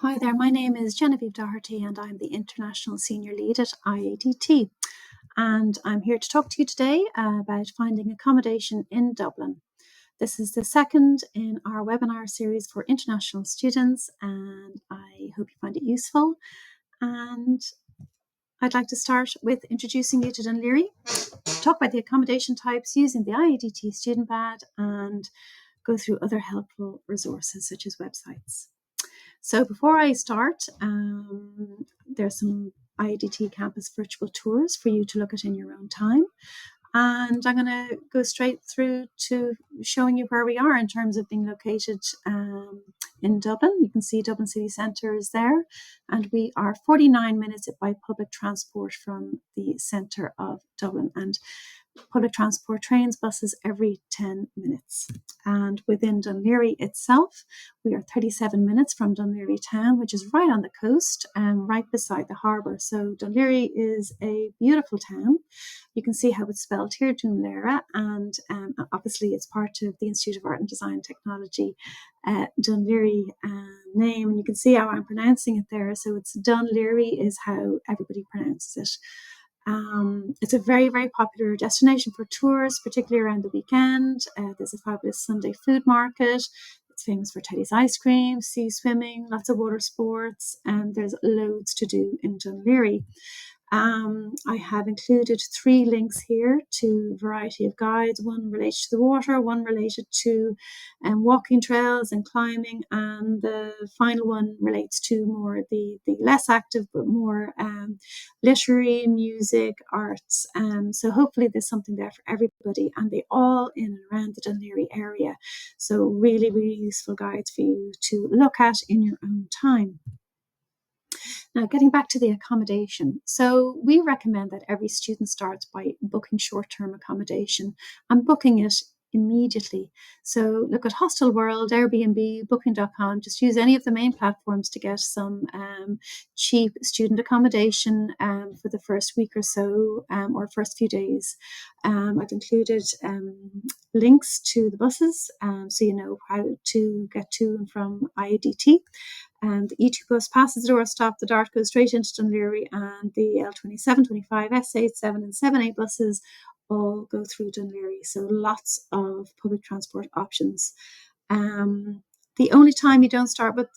Hi there, my name is Genevieve Doherty and I'm the International Senior Lead at IADT. And I'm here to talk to you today about finding accommodation in Dublin. This is the second in our webinar series for international students, and I hope you find it useful. And I'd like to start with introducing you to Dun Laoghaire, talk about the accommodation types using the IADT Studentpad, and go through other helpful resources such as websites. So before I start, there's some IADT campus virtual tours for you to look at in your own time. And I'm going to go straight through to showing you where we are in terms of being located in Dublin. You can see Dublin City Centre is there, and we are 49 minutes by public transport from the centre of Dublin, and public transport, trains, buses every 10 minutes. And within Dun Laoghaire itself, we are 37 minutes from Dun Laoghaire town, which is right on the coast and right beside the harbour. So Dun Laoghaire is a beautiful town. You can see how it's spelled here, Dun Laoghaire, and obviously it's part of the Institute of Art and Design Technology Dun Laoghaire name, and you can see how I'm pronouncing it there. So it's Dun Laoghaire is how everybody pronounces it. It's a very, very popular destination for tours, particularly around the weekend. There's a fabulous Sunday food market. It's famous for Teddy's ice cream, sea swimming, lots of water sports, and there's loads to do in Dun Laoghaire. I have included 3 links here to a variety of guides, one related to the water, one related to walking trails and climbing, and the final one relates to more the less active but more literary, music, arts. So hopefully there's something there for everybody, and they all in and around the Dun Laoghaire area. So really, really useful guides for you to look at in your own time. Now, getting back to the accommodation. So we recommend that every student starts by booking short-term accommodation and booking it immediately. So look at Hostel World, Airbnb, Booking.com. Just use any of the main platforms to get some cheap student accommodation for the first week or so, or first few days. I've included links to the buses, so you know how to get to and from IADT. And the E2 bus passes the doorstop, the Dart goes straight into Dun Laoghaire, and the L27, 25, S87 and 78 buses all go through Dun Laoghaire. So lots of public transport options. The only time you don't start with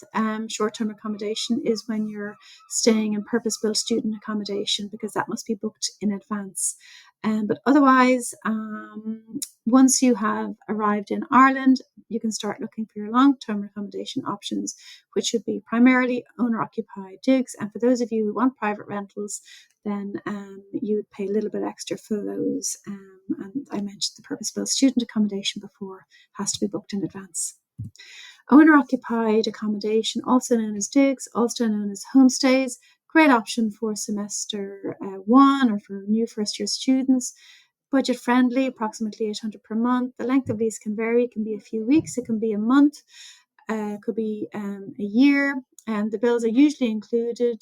short-term accommodation is when you're staying in purpose-built student accommodation, because that must be booked in advance. But otherwise, once you have arrived in Ireland, you can start looking for your long-term accommodation options, which should be primarily owner-occupied digs. And for those of you who want private rentals, then you would pay a little bit extra for those. And I mentioned the purpose-built student accommodation before, has to be booked in advance. Owner-occupied accommodation, also known as digs, also known as homestays, great option for semester 1 or for new first-year students. Budget friendly, approximately $800 per month. The length of lease can vary. It can be a few weeks, it can be a month, could be a year, and the bills are usually included.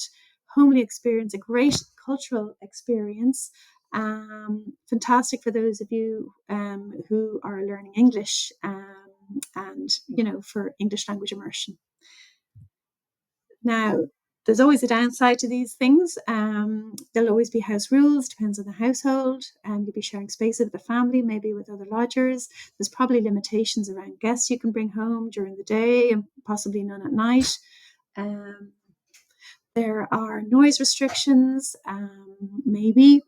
Homely experience, a great cultural experience. Fantastic for those of you who are learning English and, you know, for English language immersion. Now, there's always a downside to these things. There'll always be house rules, depends on the household. You'll be sharing space with the family, maybe with other lodgers. There's probably limitations around guests you can bring home during the day and possibly none at night. There are noise restrictions, maybe.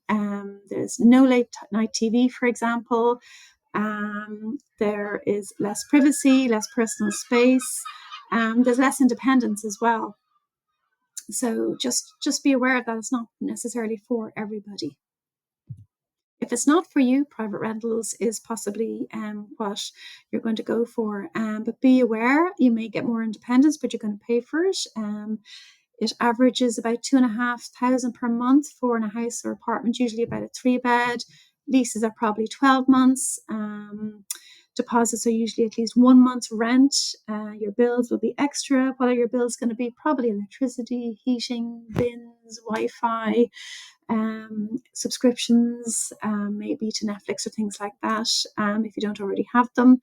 There's no late night TV, for example. There is less privacy, less personal space. There's less independence as well. So just be aware that it's not necessarily for everybody. If it's not for you, private rentals is possibly what you're going to go for. But be aware, you may get more independence, but you're going to pay for it. It averages about $2,500 per month for in a house or apartment, usually about a 3-bed. Leases are probably 12 months. Deposits are usually at least 1 month's rent. Your bills will be extra. What are your bills going to be? Probably electricity, heating, bins, Wi-Fi, subscriptions, maybe to Netflix or things like that, if you don't already have them.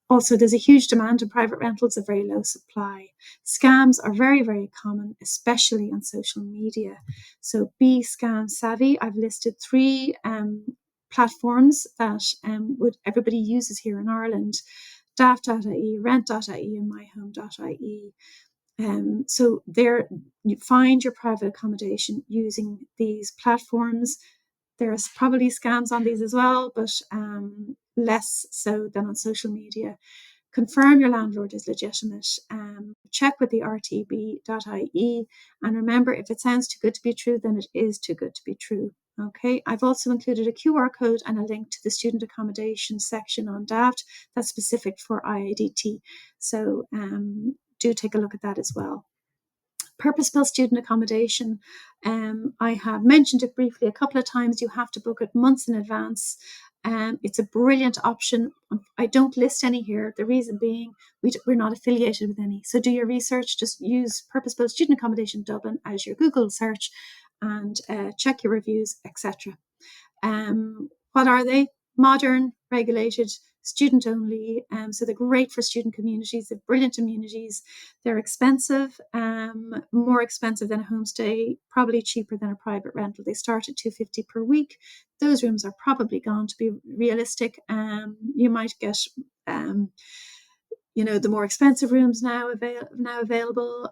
Also, there's a huge demand in private rentals, a very low supply. Scams are very, very common, especially on social media. So be scam savvy. I've listed three platforms that everybody uses here in Ireland: daft.ie, rent.ie, and myhome.ie. So there, you find your private accommodation using these platforms. There's probably scams on these as well, but less so than on social media. Confirm your landlord is legitimate. Check with the rtb.ie. And remember, if it sounds too good to be true, then it is too good to be true. Okay, I've also included a QR code and a link to the student accommodation section on Daft that's specific for IADT. So do take a look at that as well. Purpose-built student accommodation. I have mentioned it briefly a couple of times. You have to book it months in advance. It's a brilliant option. I don't list any here. The reason being, we're not affiliated with any. So do your research. Just use purpose-built student accommodation Dublin as your Google search and check your reviews, etc. What are they? Modern, regulated, student only. So they're great for student communities. They're brilliant amenities. They're expensive, more expensive than a homestay, probably cheaper than a private rental. They start at $250 per week. Those rooms are probably gone, to be realistic. You might get the more expensive rooms now available,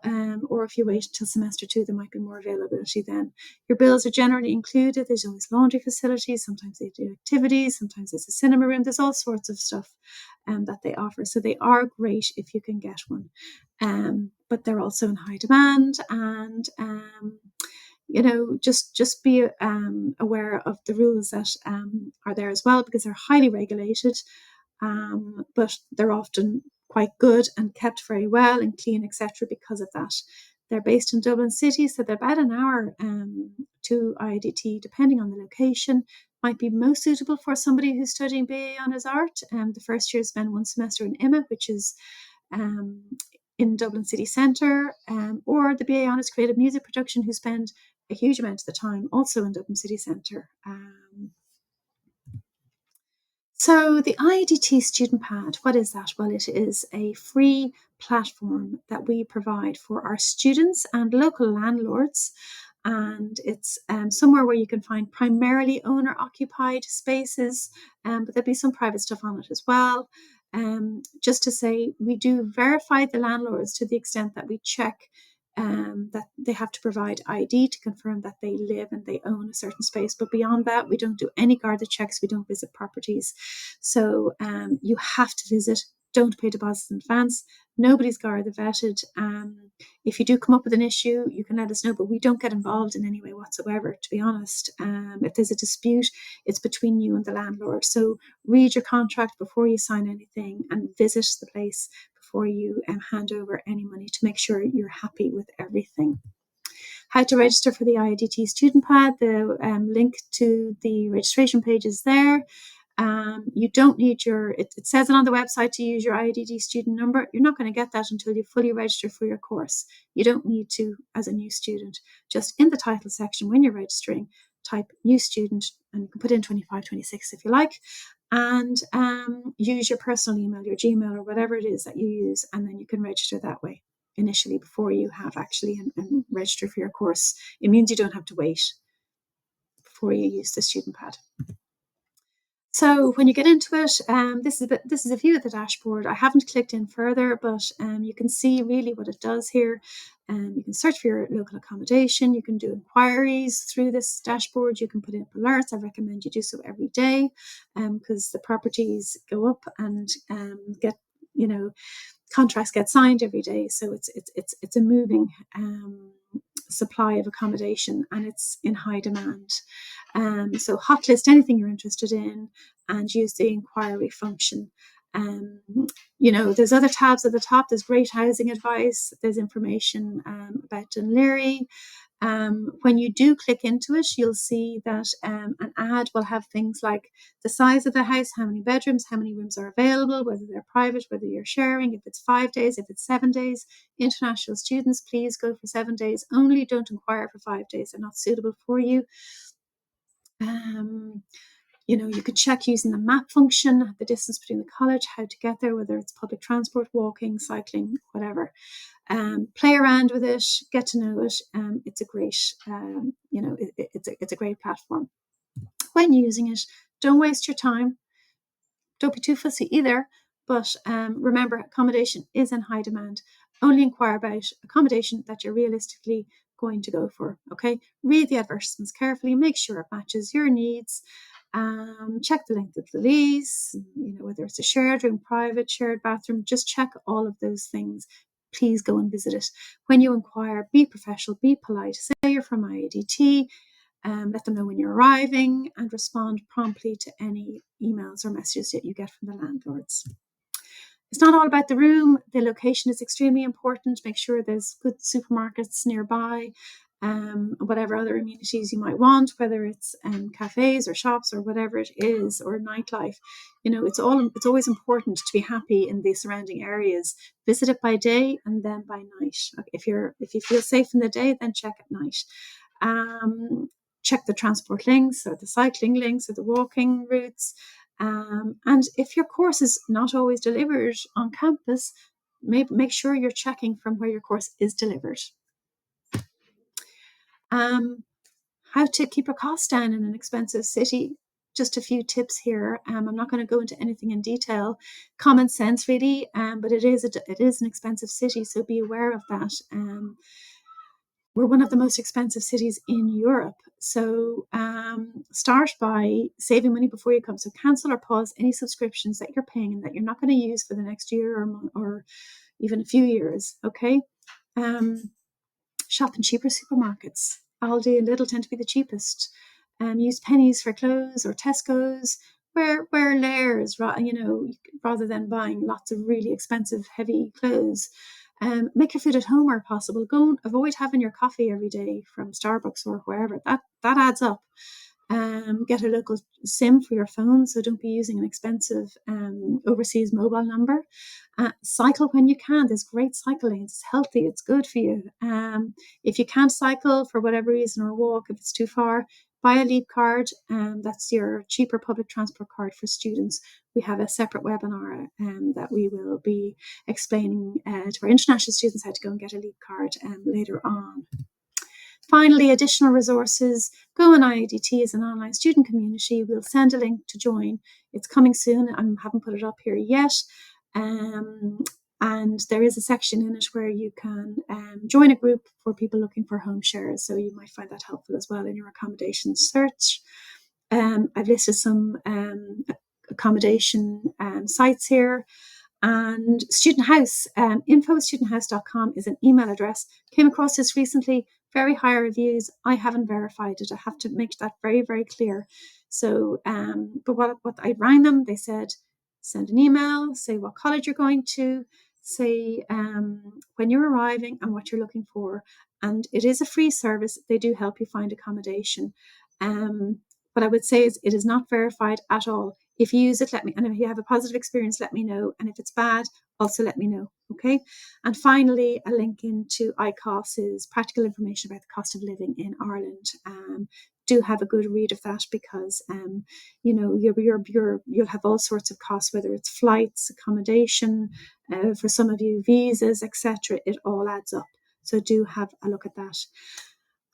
or if you wait until semester 2, there might be more availability then. Your bills are generally included. There's always laundry facilities. Sometimes they do activities. Sometimes there's a cinema room. There's all sorts of stuff that they offer. So they are great if you can get one. But they're also in high demand, and just be aware of the rules that are there as well, because they're highly regulated, but they're often quite good and kept very well and clean, etc. because of that. They're based in Dublin City, so they're about an hour to IADT, depending on the location. Might be most suitable for somebody who's studying BA Honours Art. The first year spend one semester in IMA, which is in Dublin City Centre, or the BA Honours Creative Music Production, who spend a huge amount of the time also in Dublin City Centre. So the IADT Studentpad, what is that? Well, it is a free platform that we provide for our students and local landlords. And it's somewhere where you can find primarily owner-occupied spaces, but there'll be some private stuff on it as well. Just to say, we do verify the landlords to the extent that we check that they have to provide ID to confirm that they live and they own a certain space. But beyond that, we don't do any guarded checks. We don't visit properties. So you have to visit. Don't pay deposits in advance. Nobody's guarded vetted. If you do come up with an issue, you can let us know, but we don't get involved in any way whatsoever, to be honest. If there's a dispute, it's between you and the landlord. So read your contract before you sign anything and visit the place before you hand over any money to make sure you're happy with everything. How to register for the IADT Studentpad. The link to the registration page is there. You don't need it says it on the website to use your IADT student number. You're not going to get that until you fully register for your course. You don't need to as a new student. Just in the title section when you're registering, type new student, and you can put in 25, 26 if you like, and use your personal email, your Gmail, or whatever it is that you use, and then you can register that way initially before you have actually and register for your course. It means you don't have to wait before you use the Studentpad. So when you get into it, this is a view of the dashboard. I haven't clicked in further, but you can see really what it does here. You can search for your local accommodation. You can do inquiries through this dashboard. You can put in alerts. I recommend you do so every day, because the properties go up and get, contracts get signed every day. So it's a moving supply of accommodation, and it's in high demand. So hotlist anything you're interested in and use the inquiry function. There's other tabs at the top. There's great housing advice. There's information about Dun Laoghaire. When you do click into it, you'll see that an ad will have things like the size of the house, how many bedrooms, how many rooms are available, whether they're private, whether you're sharing, if it's 5 days, if it's 7 days. International students, please go for 7 days only. Don't inquire for 5 days. They're not suitable for you. You could check using the map function, the distance between the college, how to get there, whether it's public transport, walking, cycling, whatever. Play around with it, get to know it. It's a great, it's a great platform. When using it, don't waste your time. Don't be too fussy either. But remember, accommodation is in high demand. Only inquire about accommodation that you're realistically going to go for. Okay, read the advertisements carefully. Make sure it matches your needs. Check the length of the lease. Whether it's a shared room, private, shared bathroom. Just check all of those things. Please go and visit it. When you inquire, be professional, be polite. Say you're from IADT. Let them know when you're arriving and respond promptly to any emails or messages that you get from the landlords. It's not all about the room. The location is extremely important. Make sure there's good supermarkets nearby, whatever other amenities you might want, whether it's cafes or shops or whatever it is, or nightlife. It's always important to be happy in the surrounding areas. Visit it by day and then by night. If you feel safe in the day, then check at night. Check the transport links or the cycling links or the walking routes. And if your course is not always delivered on campus, make sure you're checking from where your course is delivered. How to keep your costs down in an expensive city. Just a few tips here. I'm not going to go into anything in detail. Common sense, really, but it is an expensive city, so be aware of that. We're one of the most expensive cities in Europe. So start by saving money before you come. So cancel or pause any subscriptions that you're paying and that you're not going to use for the next year or even a few years. Okay. Shop in cheaper supermarkets. Aldi and Lidl tend to be the cheapest. Use pennies for clothes or Tesco's. Wear layers, rather than buying lots of really expensive, heavy clothes. Make your food at home where possible. Avoid having your coffee every day from Starbucks or wherever. That adds up. Get a local SIM for your phone, so don't be using an expensive overseas mobile number. Cycle when you can. There's great cycle lanes. It's healthy. It's good for you. If you can't cycle for whatever reason or walk, if it's too far, buy a Leap card. That's your cheaper public transport card for students. We have a separate webinar that we will be explaining to our international students how to go and get a Leap card later on. Finally, additional resources. Go on IADT as an online student community. We'll send a link to join. It's coming soon. I haven't put it up here yet. And there is a section in it where you can join a group for people looking for home shares. So you might find that helpful as well in your accommodation search. I've listed some accommodation sites here. And Student House, info@studenthouse.com is an email address. Came across this recently, very high reviews. I haven't verified it. I have to make that very, very clear. So, but what I rang them, they said, send an email, say what college you're going to, say when you're arriving and what you're looking for. And it is a free service. They do help you find accommodation. What I would say is it is not verified at all. If you use it, let me, and if you have a positive experience, let me know. And if it's bad, also let me know. Okay. And finally, a link into ICOS's practical information about the cost of living in Ireland. Do have a good read of that because, you'll have all sorts of costs, whether it's flights, accommodation, for some of you, visas, etc. It all adds up. So do have a look at that.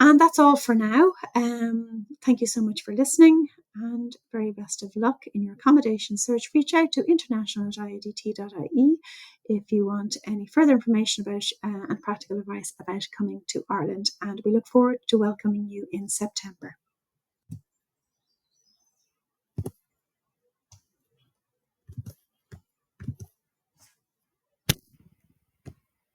And that's all for now. Thank you so much for listening and very best of luck in your accommodation search. Reach out to international@iadt.ie if you want any further information about and practical advice about coming to Ireland. And we look forward to welcoming you in September.